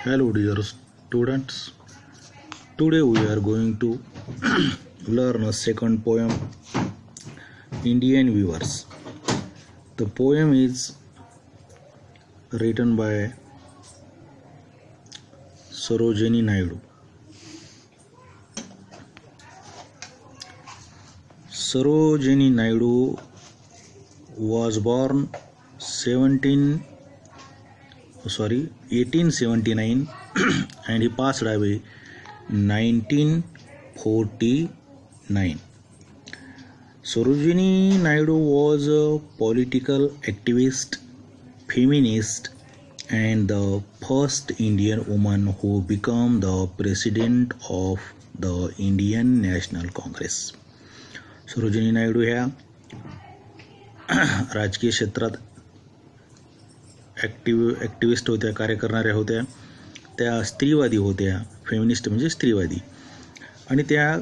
Hello dear students. Today we are going to learn a second poem, Indian Weavers. The poem is written by Sarojini Naidu. Sarojini Naidu was born 1879 and he passed away 1949. Sarojini Naidu was a political activist, feminist, and the first Indian woman who became the president of the Indian National Congress. Sarojini Naidu ह्या राजकीय क्षेत्रात ॲक्टिविस्ट होत्या, कार्य करणाऱ्या होत्या. त्या स्त्रीवादी होत्या, फेमिनिस्ट म्हणजे स्त्रीवादी, आणि त्या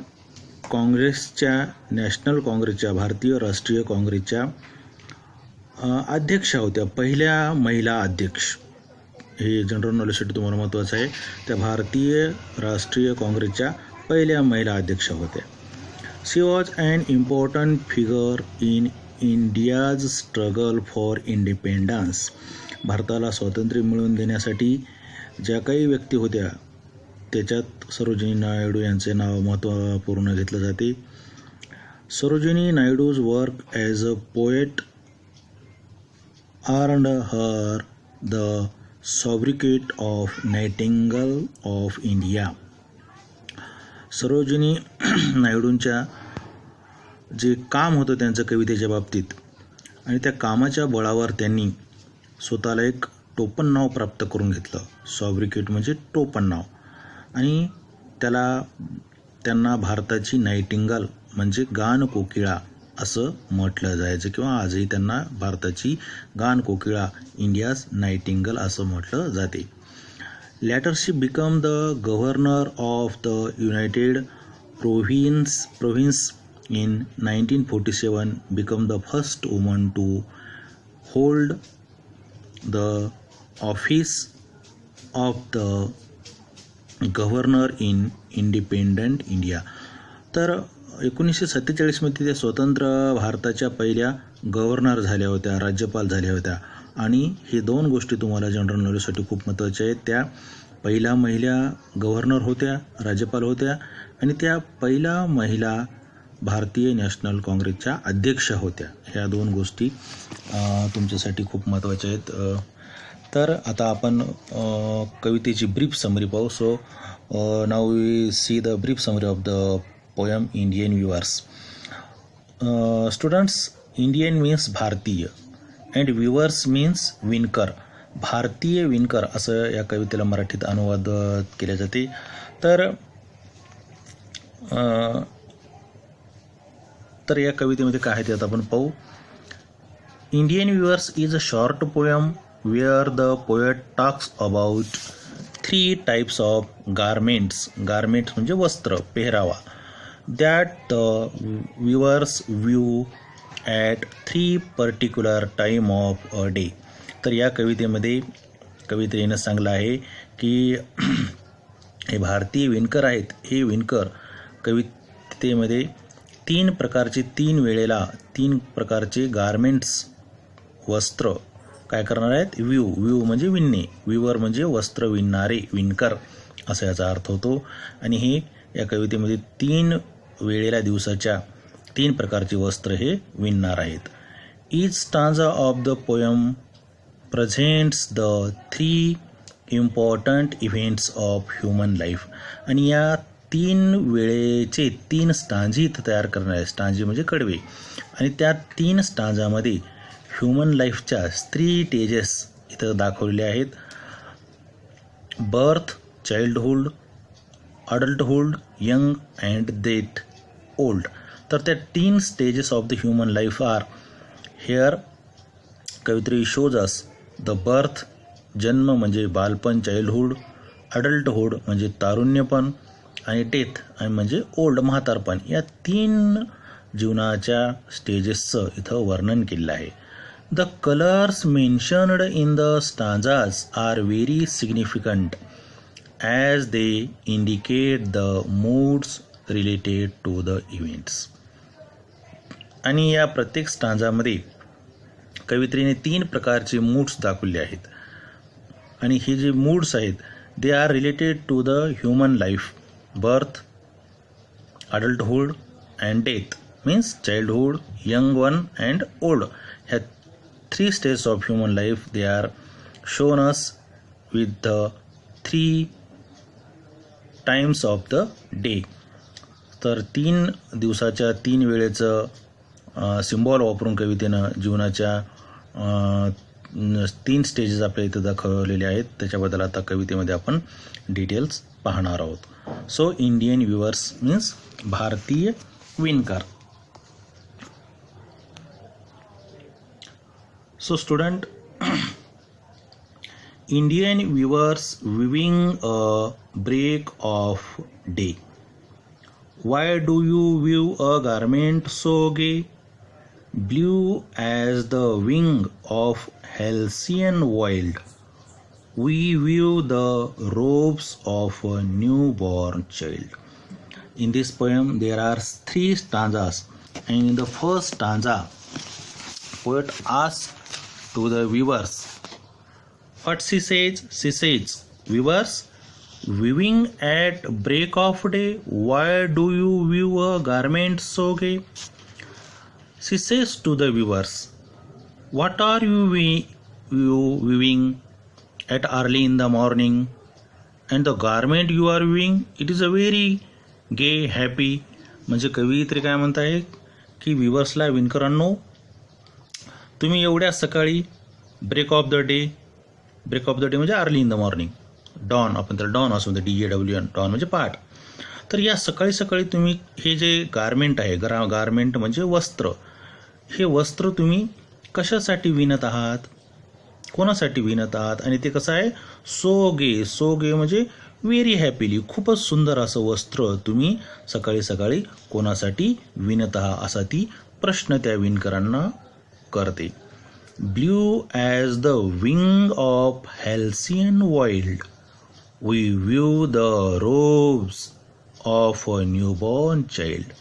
काँग्रेसच्या, नॅशनल काँग्रेसच्या, भारतीय राष्ट्रीय काँग्रेसच्या अध्यक्षा होत्या, पहिल्या महिला अध्यक्ष. हे जनरल नॉलेजसाठी तुम्हाला महत्त्वाचं आहे. त्या भारतीय राष्ट्रीय काँग्रेसच्या पहिल्या महिला अध्यक्षा होत्या. She was an important figure in India's struggle for independence. भारताला स्वातंत्र्य मिळवून देण्यासाठी ज्या काही व्यक्ती होत्या त्याच्यात सरोजिनी नायडू यांचे नाव महत्त्वपूर्ण घेतले जाते. Sarojini Naidu's work as a poet earned her the sobriquet of Nightingale of India. Sarojini नायडूंच्या जे काम होतं त्यांचं कवितेच्या बाबतीत, आणि त्या कामाच्या बळावर त्यांनी स्वतःला एक टोपण नाव प्राप्त करून घेतलं. सॉब्रिकेट म्हणजे टोपण नाव, आणि त्यांना भारताची नायटिंगल म्हणजे गान कोकिळा असं म्हटलं जायचं, किंवा आजही त्यांना भारताची गान कोकिळा, इंडियाज नायटिंगल असं म्हटलं जाते. Later she became the governor of the United Province in 1947, became the first woman to hold the office of the governor in independent India. तर 1947मध्ये त्या स्वतंत्र भारताच्या पहिल्या गव्हर्नर झाल्या होत्या, राज्यपाल झाल्या होत्या. आणि हे दोन गोष्टी तुम्हाला जनरल नॉलेजसाठी खूप महत्त्वाच्या आहेत. त्या पहिल्या महिला गव्हर्नर होत्या, राज्यपाल होत्या, आणि त्या पहिल्या महिला भारतीय नॅशनल काँग्रेसच्या अध्यक्षा होत्या. ह्या दोन गोष्टी तुमच्यासाठी खूप महत्त्वाच्या आहेत. तर आता आपण कवितेची ब्रीफ समरी पाहू. So now we see the brief summary of the poem Indian weavers. Students, Indian means भारतीय अँड व्ह्युअर्स मीन्स विणकर. भारतीय विणकर असं या कवितेला मराठीत अनुवाद केले जाते. तर या कवितेमध्ये काय आहे ते आता आपण पाहू. Indian weavers is a short poem where the poet talks about 3 types of garments. Garments म्हणजे वस्त्र, पेहरावा. That the weavers weave at 3 particular time of a day. तर या कवितेनं सांगलं आहे की हे भारतीय विणकर आहेत. हे विणकर कवितेमध्ये 3 प्रकारचे, 3 वेळेला 3 प्रकारचे गारमेंट्स, वस्त्र काय करणार आहेत. व्यू म्हणजे विणणे, व्ह्युअर म्हणजे वस्त्र विणणारे, विणकर असा याचा अर्थ होतो. आणि हे या कवितेमध्ये 3 वेळेला दिवसाच्या 3 प्रकारचे वस्त्र हे विणणार आहेत. Each stanza of the poem presents the 3 important events of human life. आणि या 3 वेळेचे 3 स्टांजी इथं तयार करणार आहे. स्टांजी म्हणजे कडवे. आणि त्या 3 स्टांजामध्ये ह्युमन लाईफच्या 3 स्टेजेस इथं दाखवलेले आहेत. Birth, childhood, adulthood, young and death, old. तर त्या 3 stages of the human life are here. कवित्री शोज अस द बर्थ, जन्म म्हणजे बालपण, चाइल्डहुड, अडल्टहुड म्हणजे तारुण्यपण, आणि डेथ म्हणजे ओल्ड, म्हातारपण. या 3 जीवनाच्या स्टेजेसचं इथं वर्णन केलेलं आहे. The colours mentioned in the stanzas are very significant. as they indicate the moods related to the events. आणि या प्रत्येक स्टांजामध्ये कवित्रीने 3 प्रकारचे मूड्स दाखवले आहेत आणि हे जे मूड्स आहेत they are related to the human life, birth, adulthood and death, means childhood, young one and old. ह्या 3 stage of human life they are shown us with the 3 times of the day. तर 3 दिवसाच्या 3 वेळेचं symbol वापरून कवितेनं जीवनाच्या 3 stages आपल्या इथं दाखवलेले आहेत. त्याच्याबद्दल आता कवितेमध्ये आपण डिटेल्स पाहणार आहोत. सो इंडियन व्ह्युअर्स मीन्स भारतीय विणकर. So student, Indian weavers weaving a break of day. Why do you weave a garment so gay, blue as the wing of halcyon wild? We weave the robes of a newborn child. In this poem there are 3 stanzas, and in the first stanza poet asks to the weavers what she says. She says, weavers weaving at break of day, why do you weave a garment so gay? She says to the weavers, what are you weaving at early in the morning, and the garment you are weaving, it is a very gay, happy. म्हणजे कवयित्री काय म्हणताय की विवर्सला, विणकरांनो, तुम्ही एवढ्या सकाळी break of the day म्हणजे early in the morning, dawn, आपण त्याला डॉन असं म्हणतो, DAWN, डॉन म्हणजे पहाट. तर या सकाळी सकाळी तुम्ही हे जे गारमेंट आहे, गारमेंट म्हणजे वस्त्र, हे वस्त्र तुम्ही कशासाठी विणत आहात, कोणासाठी विणत आहात, आणि ते कसं आहे, सो गे म्हणजे व्हेरी हॅपीली, खूपच सुंदर असं वस्त्र तुम्ही सकाळी सकाळी कोणासाठी विणत आहात, असा ती प्रश्न त्या विणकरांना करते. Blue as the wing of halcyon wild, we weave the robes of a newborn child.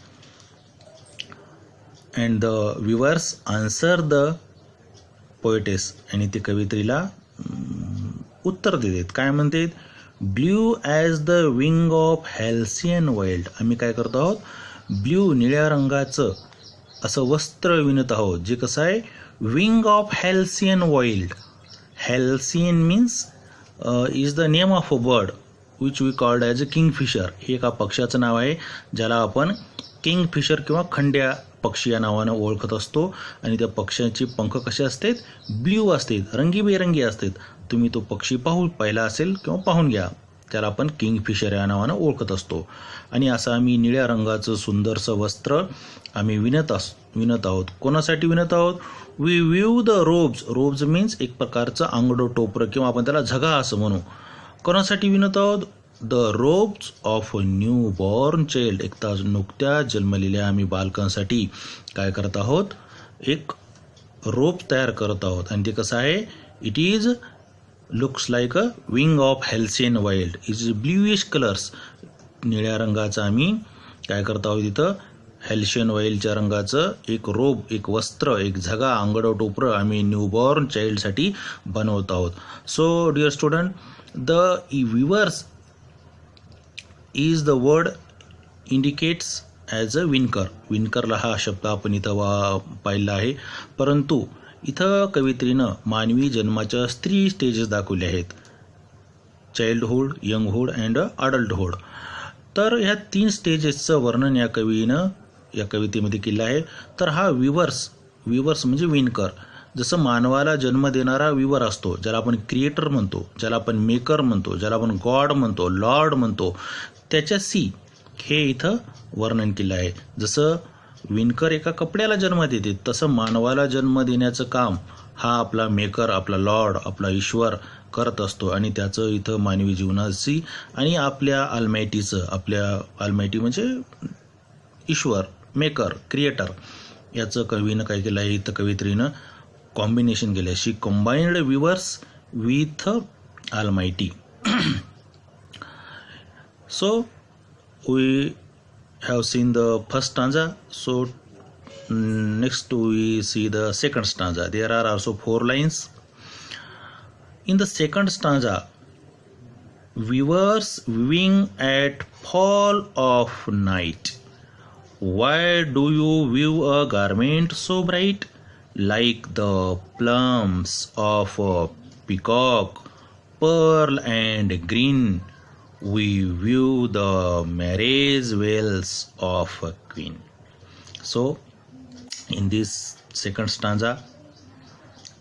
And the weavers answer the poetess, आणि ते कवित्रीला उत्तर देतात. काय म्हणतात? Blue as the wing of halcyon wild. आम्ही काय करतो आहोत, ब्ल्यू निळ्या रंगाचं असं वस्त्र विणत आहोत, जे कसं आहे, wing of halcyon wild. Halcyon means is the name of a bird which we called as a kingfisher. हे एका पक्ष्याचं नाव आहे ज्याला आपण किंगफिशर किंवा खंड्या पक्षी या नावानं ओळखत असतो. आणि त्या पक्ष्याचे पंख कसे असतात, ब्ल्यू असतात, रंगीबेरंगी असतात. तुम्ही तो पक्षी पाहिला असेल किंवा पाहून घ्या, त्याला आपण किंगफिशर या नावानं ओळखत असतो. आणि असं आम्ही निळ्या रंगाचं सुंदरसं वस्त्र आम्ही विणत आहोत. कोणासाठी विणत आहोत? We weave the robes means एक प्रकारचं आंगडो टोपरं किंवा आपण त्याला झगा असं म्हणू. कोणासाठी विणत आहोत? The ropes of a new born child. एक तास नुकत्या जन्मलेल्या आम्ही बालकांसाठी काय करत आहोत, एक रोप तयार करत आहोत. आणि ते कसं आहे, it is looks like a wing of halcyon wild, is bluish colours. निळ्या रंगाचं आम्ही काय करत आहोत, इथं हॅल्शियन वाईल्डच्या रंगाचं एक रोब, एक वस्त्र, एक झगा, आंगडो टोपरं आम्ही न्यूबॉर्न चाइल्डसाठी बनवत आहोत. So dear student, the weavers is the word indicates as a विणकर. विणकरला हा शब्द आपण इथं पाहिला आहे. परंतु इथं कवित्रीनं मानवी जन्माच्या 3 स्टेजेस दाखवले आहेत, चाइल्डहूड, यंगहूड अँड अडल्टहूड. तर ह्या 3 स्टेजेसचं वर्णन या कवितेमध्ये केलं आहे. तर हा विवर्स म्हणजे विणकर. जसं मानवाला जन्म देणारा विवर असतो, ज्याला आपण क्रिएटर म्हणतो, ज्याला आपण मेकर म्हणतो, ज्याला आपण गॉड म्हणतो, लॉर्ड म्हणतो, त्याच्या हे इथं वर्णन केलं आहे. जसं विणकर एका कपड्याला जन्म देते, तसं मानवाला जन्म देण्याचं काम हा आपला मेकर, आपला लॉर्ड, आपला ईश्वर करत असतो. आणि त्याचं इथं मानवी जीवनाची आणि आपल्या ऑलमायटीचं, आपल्या ऑलमायटी म्हणजे ईश्वर, मेकर, क्रिएटर, याचं कवीनं काय केलं आहे, इथं कवित्रीनं कॉम्बिनेशन केलं आहे. She combined weavers with almighty. So we have seen the first stanza. So next we see the second stanza. There are also 4 lines. In the second stanza, weavers weaving at fall of night. Why do you weave a garment so bright, like the plumes of a peacock, pearl and green? We weave the marriage veils of a queen. So in this second stanza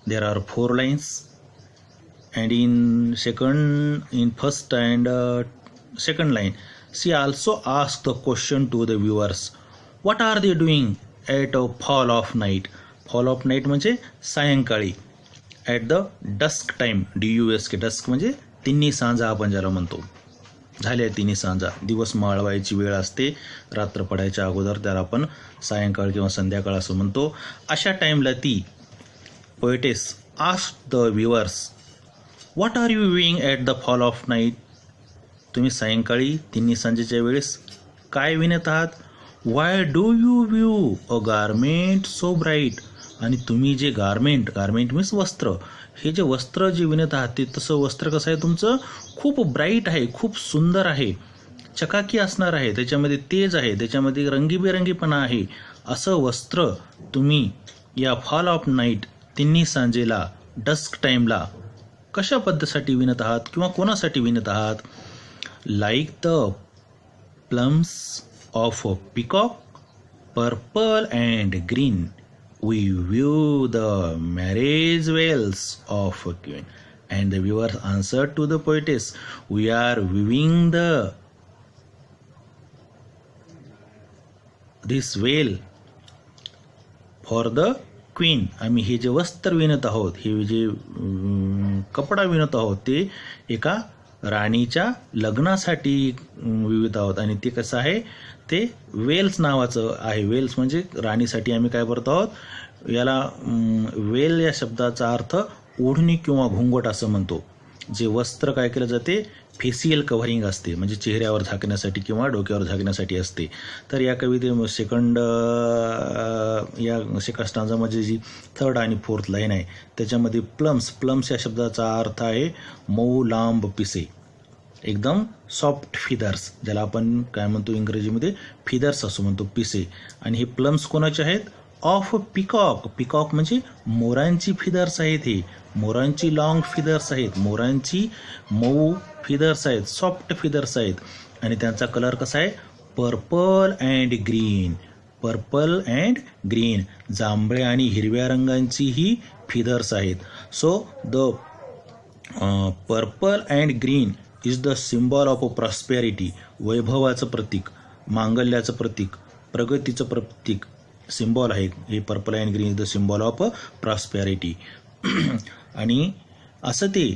there are 4 lines, and in first and second line she also asked the question to the viewers, what are they doing at a fall of night? fall of night म्हणजे सायंकाळी, at the dusk time, dusk, dusk म्हणजे तिन्ही सांजा आपण ज्याला म्हणतो, झाल्या तिन्ही सांजा. दिवस माळवायची वेळ असते, रात्र पडायच्या अगोदर त्याला आपण सायंकाळ किंवा संध्याकाळ असं म्हणतो. अशा टाईमला ती poetess asked the weavers, what are you weaving at the fall of night? तुम्ही सायंकाळी तिन्ही सांजेच्या वेळेस काय विणत आहात? Why do you weave a garment so bright? आणि तुम्ही जे गारमेंट मीन्स वस्त्र, हे जे वस्त्र जे विणत आहात ते तसं वस्त्र कसं आहे तुमचं? खूप ब्राईट आहे, खूप सुंदर आहे, चकाकी असणार आहे, त्याच्यामध्ये तेज आहे, त्याच्यामध्ये रंगीबेरंगीपणा आहे. असं वस्त्र तुम्ही या फॉल ऑफ नाईट, तिन्ही सांजेला, डस्क टाईमला कशा पद्धतीसाठी विणत आहात किंवा कोणासाठी विणत आहात? Like the plums of a peacock, purple and green, we view the marriage veils of a queen. And the viewer answered to the poetess, we are weaving this veil for the queen. आम्ही हे जे वस्त्र विणत आहोत, हे जे कपडा विणत आहोत, ते एका राणीच्या लग्नासाठी विविध आहोत. आणि ते कसं आहे, ते वेल्स नावाचं आहे. वेल्स म्हणजे राणीसाठी आम्ही काय करत आहोत, याला वेल या शब्दाचा अर्थ ओढणी किंवा घुंगट असं म्हणतो. जे वस्त्र काय केलं जाते, फेसियल कव्हरिंग असते, म्हणजे चेहऱ्यावर झाकण्यासाठी किंवा डोक्यावर झाकण्यासाठी असते. तर या कविते सेकंड स्टांजामध्ये जी थर्ड आणि फोर्थ लाईन आहे त्याच्यामध्ये प्लम्स या शब्दाचा अर्थ आहे मऊ लांब पिसे, एकदम सॉफ्ट फिदर्स, ज्याला आपण काय म्हणतो इंग्रजीमध्ये फिदर्स असं म्हणतो, पिसे. आणि हे प्लम्स कोणाचे आहेत? Of peacock. पिकॉक म्हणजे मोरांची फिदर्स आहेत, हे मोरांची लॉंग फिदर्स आहेत, मोरांची मऊ फिदर्स आहेत, सॉफ्ट फिदर्स आहेत. आणि त्यांचा कलर कसा आहे? Purple and green. Purple and green, जांभळ्या आणि हिरव्या रंगांची ही फिदर्स आहेत. So the purple and green is the symbol of prosperity. वैभवाचं प्रतीक, मांगल्याचं प्रतीक, प्रगतीचं प्रतीक सिम्बॉल आहे हे. Purple and green is the symbol of prosperity. आणि असं ते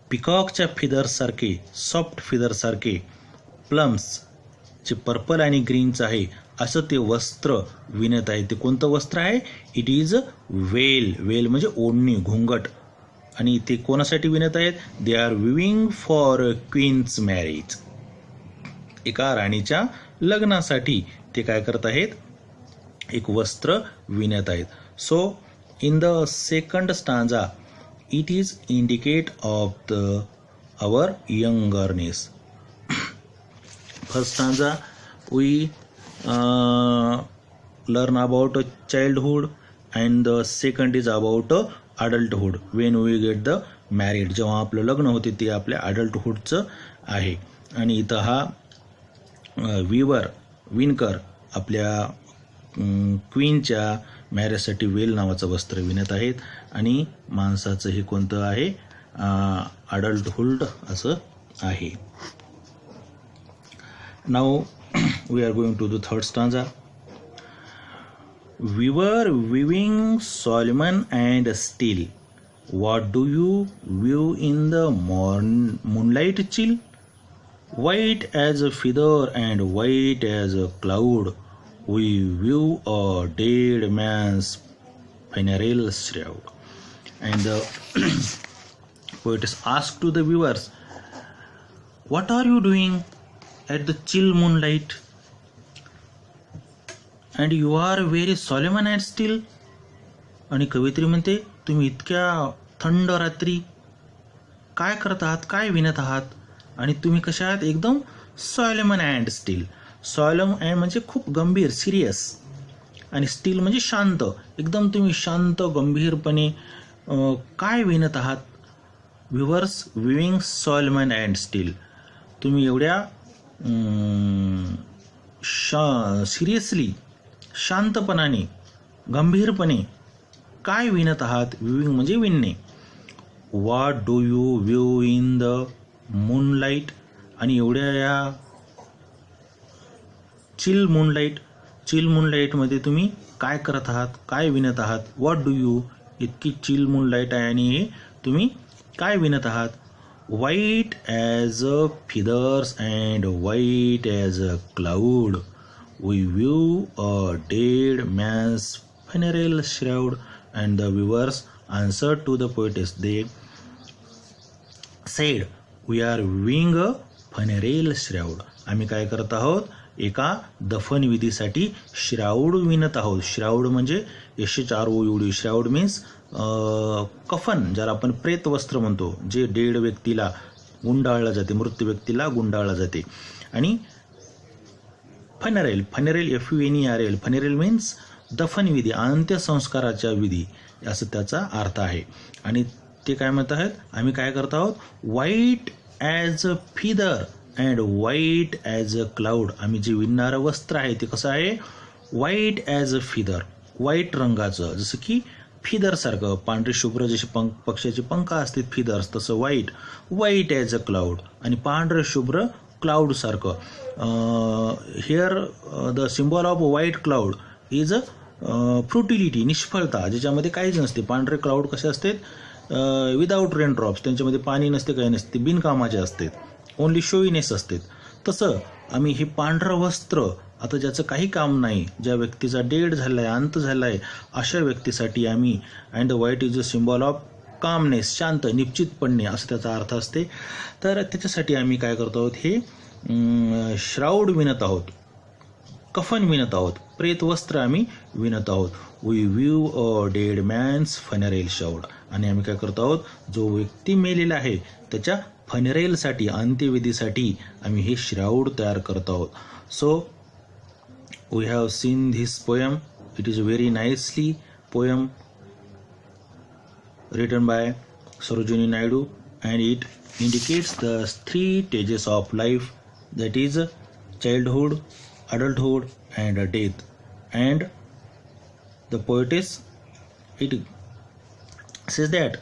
पिकॉकच्या फिदर्ससारखे, सॉफ्ट फिदर्ससारखे प्लम्स जे पर्पल आणि ग्रीनचं आहे असं ते वस्त्र विणत आहे. ते कोणतं वस्त्र आहे? इट इज वेल. वेल म्हणजे ओढणी, घुंगट. आणि ते कोणासाठी विणत आहेत? They are weaving for queen's marriage. एका राणीच्या लग्नासाठी ते काय करत आहेत? एक वस्त्र विणत आहेत. So in the second stanza it is indicate of our youngerness. First stanza we learn about childhood, and the second is about adulthood, when we get the married. जेव्हा आपलं लग्न होते ते आपल्या अडल्टहुडचं आहे. आणि इथं हा विणकर आपल्या क्वीनच्या मॅरेजसाठी वेल नावाचं वस्त्र विणत आहेत. आणि माणसाचं हे कोणतं आहे? अडल्टहुड असं आहे. Now we are going to the third stanza. We were weaving Solomon and steel. What do you weave in the moonlight chill? White as a feather and white as a cloud, we weave a dead man's funeral shroud. And the poet is asked to the viewers, what are you doing at the chill moonlight, and you are very solemn and still. आणि कवयित्री म्हणते, तुम्ही इतक्या थंड रात्री काय करत आहात, काय विणत आहात, आणि तुम्ही कशा आहात, एकदम सॉलेमन अँड स्टील. सॉलम अँड म्हणजे खूप गंभीर, सिरियस, आणि स्टील म्हणजे शांत. एकदम तुम्ही शांत गंभीरपणे काय विणत आहात. Weavers viewing Solomon and still. तुम्ही एवढ्या सिरियसली, शांतपणाने, गंभीरपणे काय विणत आहात. विविंग म्हणजे विणणे. What do you weave in the moonlight. आणि एवढ्या या चिल मूनलाईटमध्ये तुम्ही काय करत आहात, काय विणत आहात. व्हॉट डू यू, इतकी चिल मूनलाईट आहे आणि हे तुम्ही काय विणत आहात. White as a feathers and white as a cloud we weave a dead man's funeral shroud. And the viewers answered to the poetess. They said, we are viewing a funeral shroud. आम्ही काय करत आहोत, एका दफनविधीसाठी श्राऊड विणत आहोत. श्राऊड म्हणजे SHROUD. श्राऊड means कफन, ज्याला आपण प्रेत वस्त्र म्हणतो, जे डेड व्यक्तीला गुंडाळलं जाते, मृत व्यक्तीला गुंडाळलं जाते. आणि फनेरेल FUNERAL, फनेरेल मीन्स दफनविधी, अंत्यसंस्काराच्या विधी, असं त्याचा अर्थ आहे. आणि ते काय म्हणत आहेत, आम्ही काय करत आहोत, white as a feather and white as a cloud. आम्ही जे विणणारं वस्त्र आहे ते कसं आहे, व्हाईट ॲज अ फिदर, व्हाईट रंगाचं, जसं की फिदरसारखं, पांढरे शुभ्र जसे पक्षाचे पंख असतात फिदर्स, तसं व्हाईट ॲज अ क्लाउड, आणि पांढरे शुभ्र क्लाउडसारखं. Here the symbol of white cloud is a futility, निष्फळता, ज्याच्यामध्ये काहीच नसते. पांढरे क्लाउड कसे असतात, विदाऊट रेन ड्रॉप्स, त्यांच्यामध्ये पाणी नसते, काही नसते, बिनकामाचे असतात, ओनली शोईनेस असतात. तसं आम्ही हे पांढरं वस्त्र, आता ज्याचं काही काम नाही, ज्या व्यक्तीचा डेड झाला आहे, अंत झाला आहे, अशा व्यक्तीसाठी आम्ही, and the white is a symbol of calmness, शांत, निश्चित पडणे, असं त्याचा अर्थ असते. तर त्याच्यासाठी आम्ही काय करतो आहोत, हे श्राऊड विणत आहोत, कफन विणत आहोत, प्रेत वस्त्र आम्ही विणत आहोत. We weave a dead man's funeral shroud. आणि आम्ही काय करतो आहोत, जो व्यक्ती मेलेला आहे त्याच्या फनेरेलसाठी, अंत्यविधीसाठी आम्ही हे श्राऊड तयार करत आहोत. So we have seen this poem. It is very nicely poem written by Sarojini Naidu, and it indicates the 3 stages of life, that is childhood, adulthood and death. And the poetess, it says that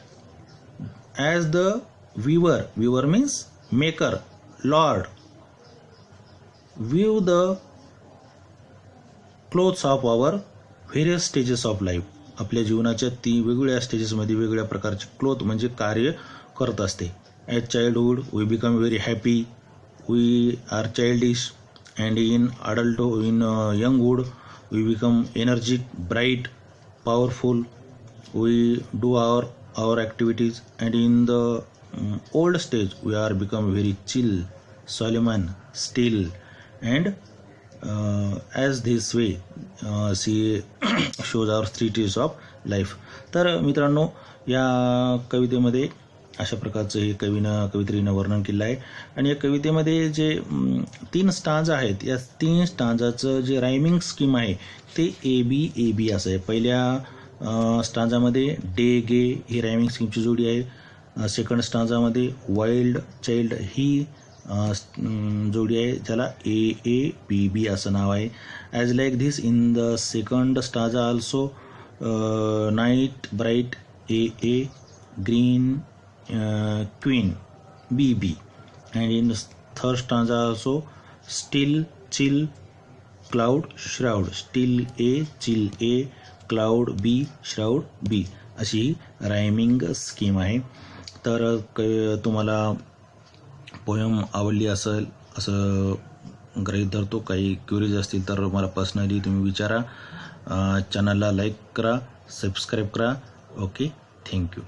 as the viewer means maker, Lord, view the clothes of our various stages of life. आपल्या जीवनाच्या 3 वेगवेगळ्या स्टेजेसमध्ये वेगवेगळ्या प्रकारचे cloth म्हणजे कार्य करत असते. As childhood we become very happy, we are childish, and in adulthood, in younghood we become energetic, bright, powerful, we do our activities, and in the old stage we are become very chill, solemn, still, and as this way she shows our 3 stages of life. तर मित्रांनो, या कवितेमध्ये अशा प्रकारचं हे कवित्रीनं वर्णन केलं आहे. आणि या कवितेमध्ये जे 3 स्टांजा आहेत, या 3 स्टांजाचं जे रायमिंग स्कीम आहे ते ABAB असं आहे. पहिल्या स्टांजामध्ये डे गे ही रायमिंग स्कीमची जोडी आहे. सेकंड स्टांजामध्ये वाईल्ड चाइल्ड ही जोडी आहे, ज्याला AABB असं नाव आहे. As like this in the second stanza also night bright AA, green queen BB, and in the third stanza also still, chill, cloud, shroud. Still A, chill A, cloud B, shroud B, अशी rhyming scheme आहे. तर तुम्हाला poem आवडली असेल असं गृहीत धरतो. काही क्युरीज असतील तर मला पर्सनली तुम्ही विचारा. चॅनलला लाईक करा, सबस्क्राईब करा. Okay, thank you.